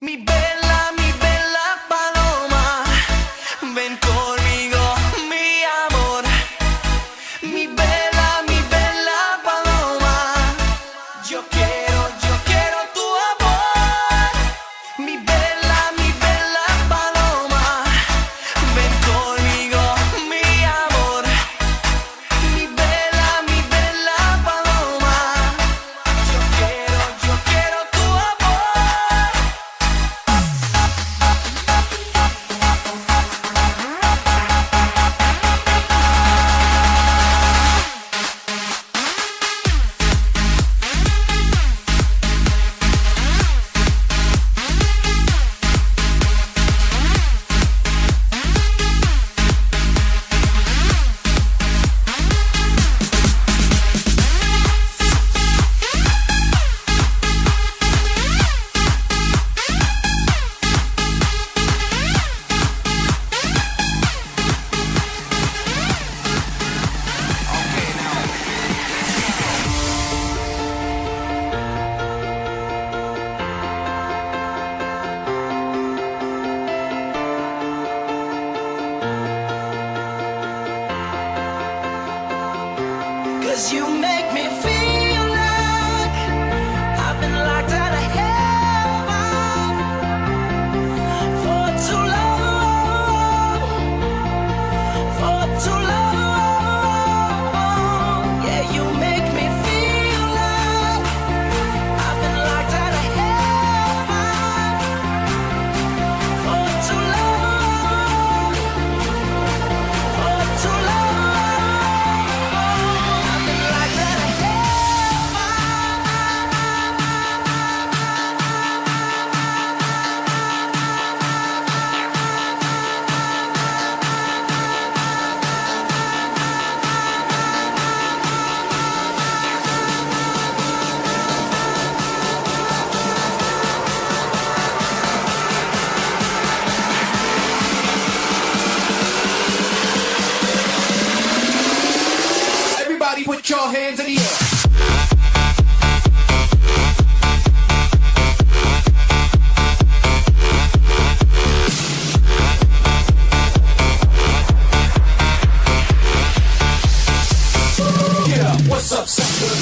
Mi bella paloma, ven conmigo, mi amor. Mi bella paloma, yo quiero tu amor. Mi bella paloma, ven conmigo, mi amor. Mi bella paloma, yo quiero tu amor. Cause you make me feel like I've been locked out of heaven for too long, for too long. Yeah, you make me feel like I've been locked out of heaven for too long, for too long. Everybody put your hands in the air. Yeah, what's up, sucker?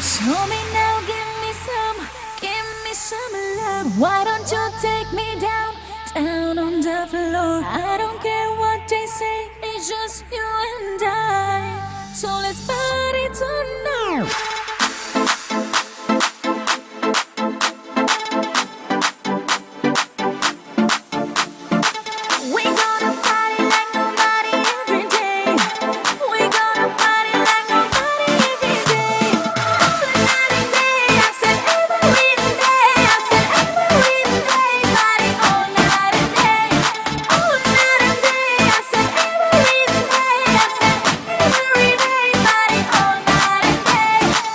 Show me now, give me some love. Why don't you take me down, down on the floor? I don't care what they say, it's just you and I. So let's party tonight. We gonna party like nobody every day. We gonna party like nobody every day. All night and day, I said every day. I said every day, party all night and day. All night and day, I said every day. I said every day, party all night and day.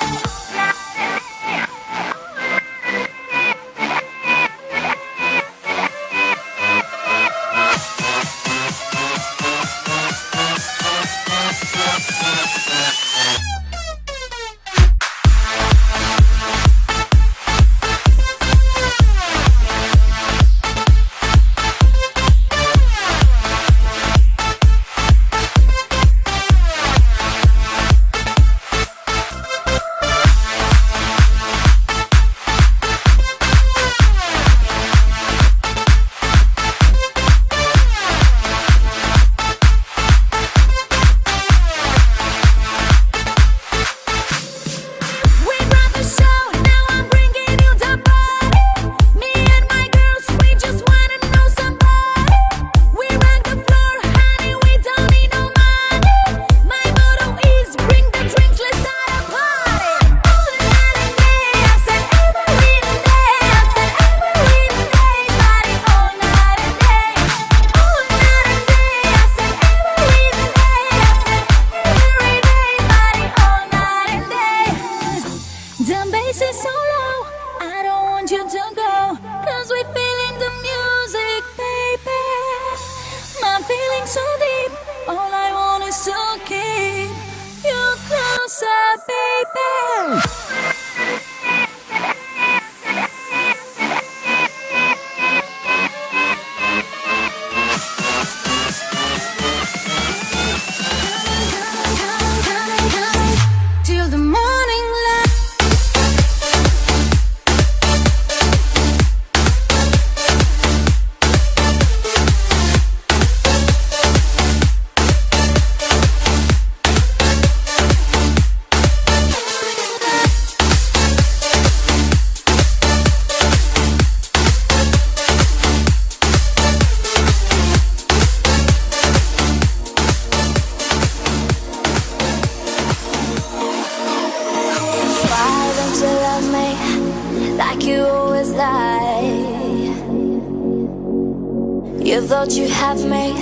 You thought you had me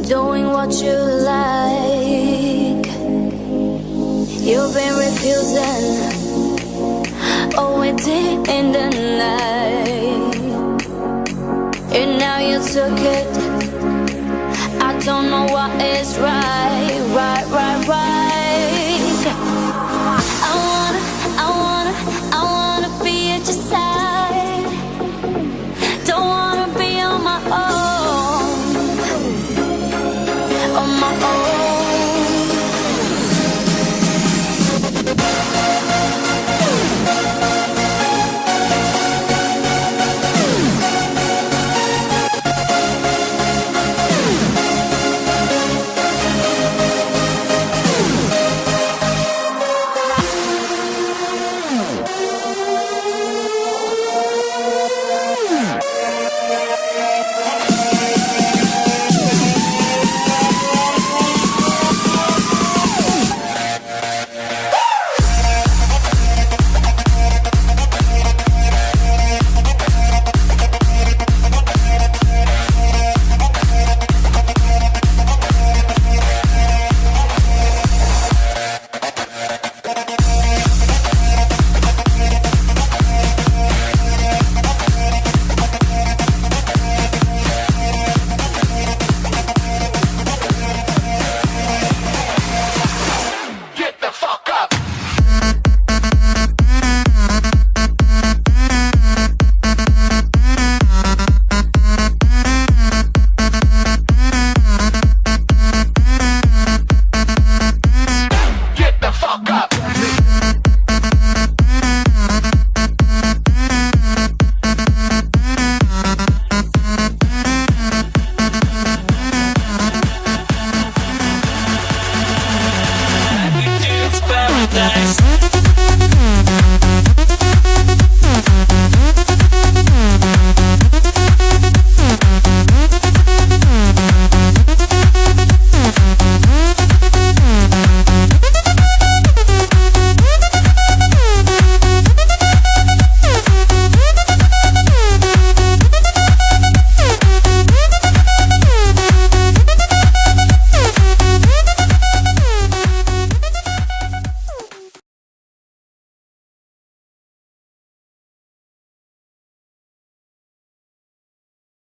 doing what you like. You've been refusing, oh, waiting in the night. And now you took it. I don't know what is right.